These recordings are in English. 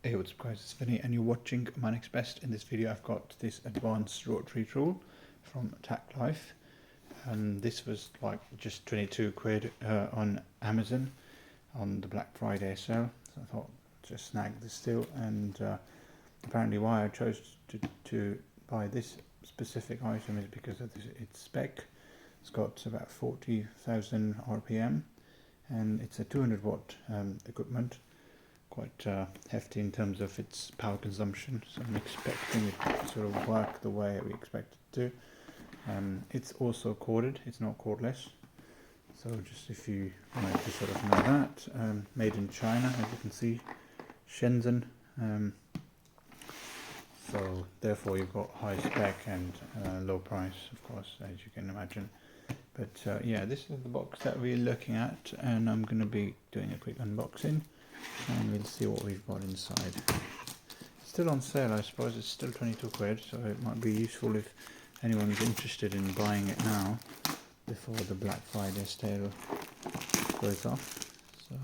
Hey, what's up guys, it's Vinny and you're watching My Next Best. In this video I've got this advanced rotary tool from TACKLIFE, and this was like just 22 quid on Amazon on the Black Friday sale, so I thought just snag this deal. And apparently why I chose to buy this specific item is because of its spec. It's got about 40,000 RPM and it's a 200 watt equipment. Quite hefty in terms of its power consumption, so I'm expecting it to sort of work the way we expect it to. It's also corded, it's not cordless, so just if you wanted to sort of know that. Made in China, as you can see, Shenzhen, so therefore you've got high spec and low price, of course, as you can imagine. But yeah, this is the box that we're looking at, and I'm going to be doing a quick unboxing and we'll see what we've got inside. It's still on sale, I suppose. It's still 22 quid, so it might be useful if anyone's interested in buying it now before the Black Friday sale goes off. So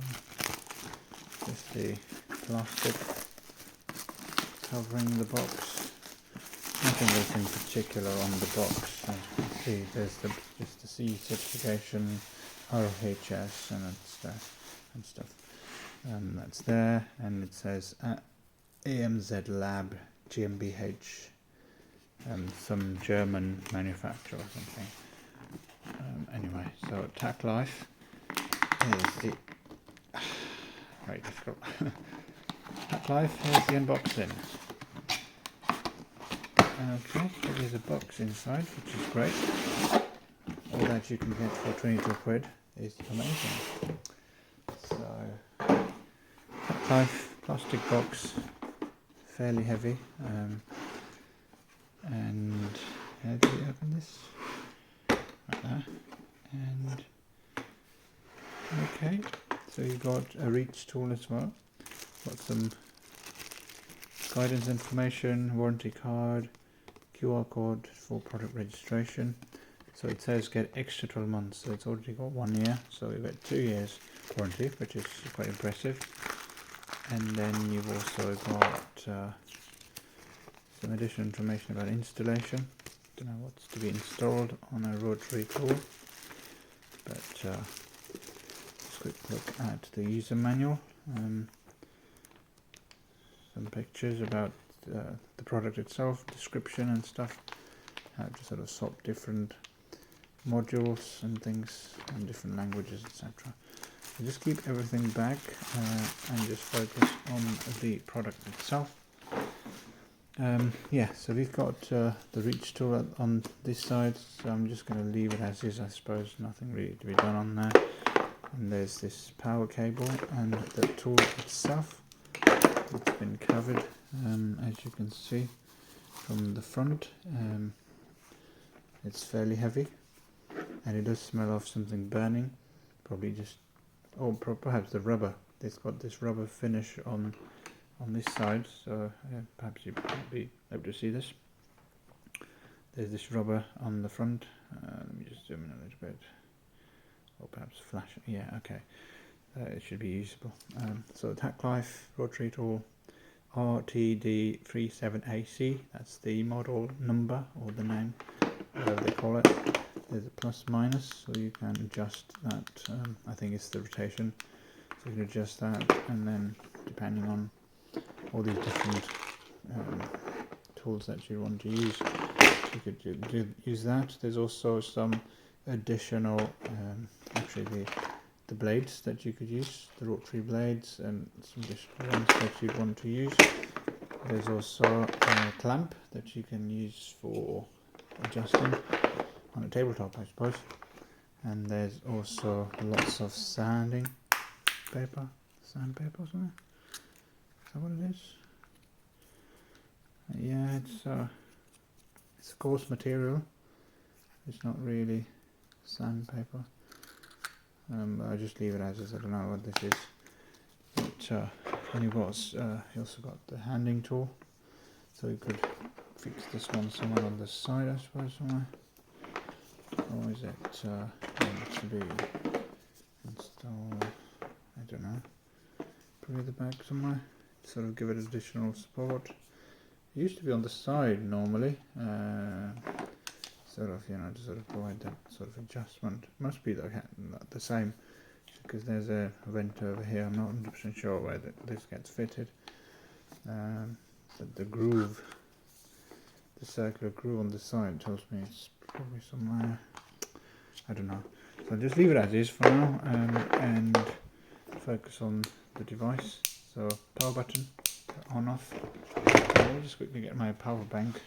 just the plastic covering the box. Nothing else in particular on the box. As you can see, there's just the C certification, ROHS and stuff. That's there, and it says AMZ Lab GmbH, some German manufacturer or something. Anyway, so TACKLIFE is the very difficult. TACKLIFE is the unboxing. Okay, so there's a box inside, which is great. All that you can get for 22 quid is amazing. So TACKLIFE plastic box, fairly heavy, and how do you open this? Like that. And okay, so you've got a reach tool as well. Got some guidance information, warranty card, QR code for product registration. So it says get extra 12 months, so it's already got 1 year, so we've got 2 years warranty, which is quite impressive. And then you've also got some additional information about installation. Don't know what's to be installed on a rotary tool, but just a quick look at the user manual. Some pictures about the product itself, description and stuff, how to sort of swap different modules and things in different languages, etc. So just keep everything back and just focus on the product itself. Yeah, so we've got the reach tool on this side, so I'm just going to leave it as is, I suppose. Nothing really to be done on there. And there's this power cable and the tool itself. It's been covered, as you can see from the front. It's fairly heavy, and it does smell of something burning, probably just, or perhaps the rubber. It's got this rubber finish on this side, so perhaps you might be able to see this. There's this rubber on the front. Let me just zoom in a little bit, or perhaps flash. Yeah, okay. It should be usable. So TACKLIFE rotary tool RTD37AC, that's the model number or the name, whatever they call it. There's a plus minus, so you can adjust that. I think it's the rotation, so you can adjust that, and then depending on all these different tools that you want to use, you could use that. There's also some additional, actually the blades that you could use, the rotary blades, and some additional ones that you want to use. There's also a clamp that you can use for adjusting on a tabletop, I suppose. And there's also lots of sandpaper or something. Is that what it is? Yeah, it's a coarse material. It's not really sandpaper. I'll just leave it as is. I don't know what this is. But when you also got the handing tool, so you could fix this one somewhere on the side, I suppose, somewhere. Or is it to be installed? I don't know. Probably the back somewhere. sort of give it additional support. It used to be on the side normally, sort of, you know, to sort of provide that sort of adjustment. Must be the same, because there's a vent over here. I'm not 100% sure where this gets fitted. But the groove, the circular groove on the side tells me it's probably somewhere, I don't know. So I'll just leave it as is for now, and focus on the device. So power button, on off. I'll just quickly get my power bank.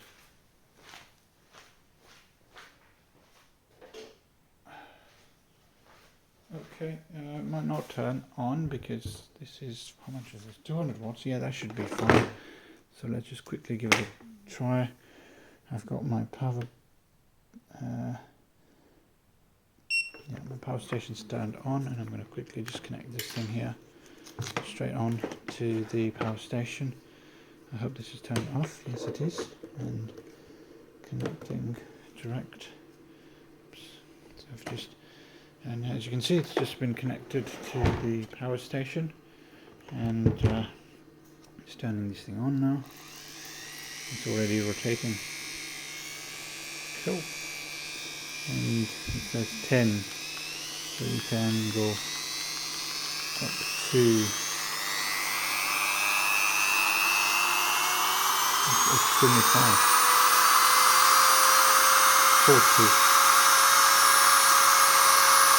Okay, it might not turn on because this is, how much is this? 200 watts. Yeah, that should be fine. So let's just quickly give it a try. I've got my power, my power station's turned on, and I'm going to quickly just connect this thing here straight on to the power station. I hope this is turned off. Yes, it is. And connecting direct. Oops. So I've just, and as you can see, it's just been connected to the power station, and it's turning this thing on now. It's already rotating. Cool. And it says 10, so you can go up to extremely fast. 40.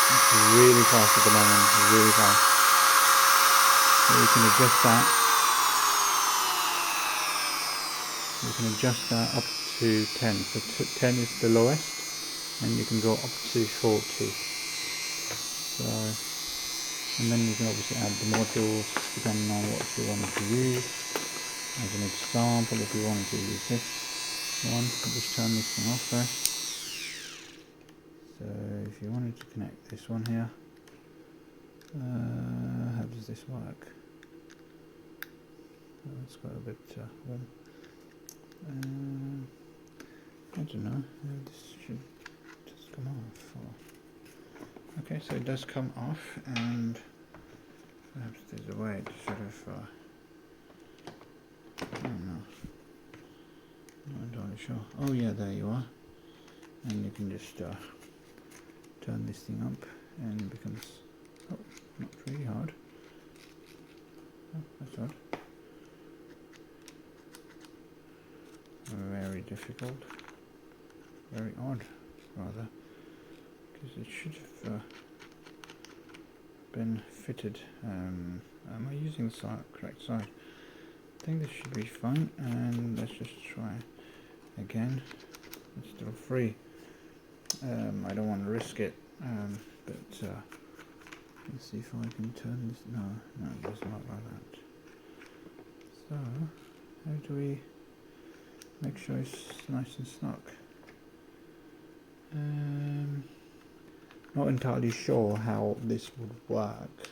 It's really fast at the moment, really fast. So you can adjust that. You can adjust that up to 10. So 10 is the lowest, and you can go up to 40. So, and then you can obviously add the modules depending on what you want to use. As an example, if you wanted to use this one, I'll just turn this thing off first. So if you wanted to connect this one here, how does this work? Oh, it's got a bit warm. I don't know, this should just come off. Or... Okay, so it does come off, and perhaps there's a way to sort of, I don't know, not entirely sure. Oh yeah, there you are. And you can just turn this thing up, and it becomes, oh, not really hard. Oh, that's odd. Very difficult. Very odd, rather, because it should have been fitted. Am I using the correct side? I think this should be fine, and let's just try again. It's still free. I don't want to risk it, but let's see if I can turn this. No, it doesn't work like that. So, how do we make sure it's nice and snug? Not entirely sure how this would work,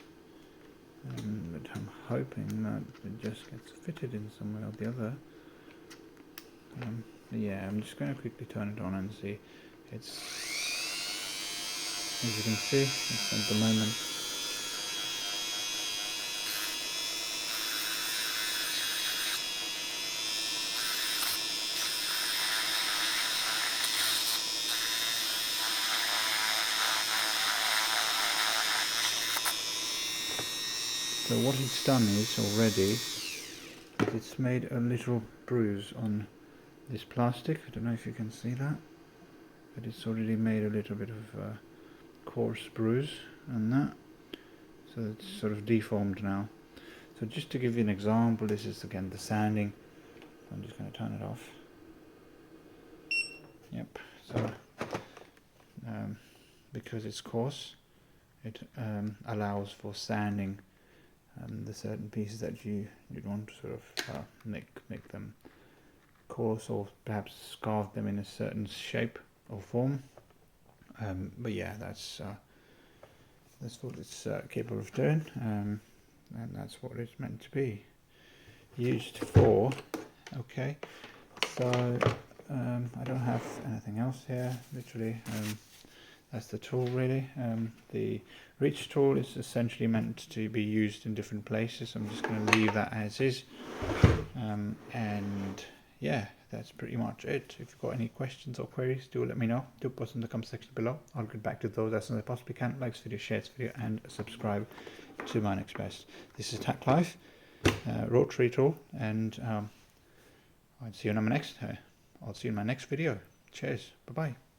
but I'm hoping that it just gets fitted in some way or the other. Yeah, I'm just going to quickly turn it on and see. It's, as you can see, it's at the moment so what it's done is already, it's made a little bruise on this plastic. I don't know if you can see that, but it's already made a little bit of a coarse bruise on that, so it's sort of deformed now. So just to give you an example, this is again the sanding. I'm just going to turn it off. Yep, so because it's coarse, it allows for sanding the certain pieces that you'd want to sort of make them coarse, or perhaps carve them in a certain shape or form. But yeah, that's what it's capable of doing, and that's what it's meant to be used for. Okay, so I don't have anything else here. Literally, that's the tool really. The reach tool is essentially meant to be used in different places. I'm just going to leave that as is. And yeah, that's pretty much it. If you've got any questions or queries, do let me know. Do post in the comment section below. I'll get back to those as soon as I possibly can. Like this video, share this video, and subscribe to Mine Express. This is TACKLIFE Rotary tool, and I'll see you in my next video. Cheers. Bye bye.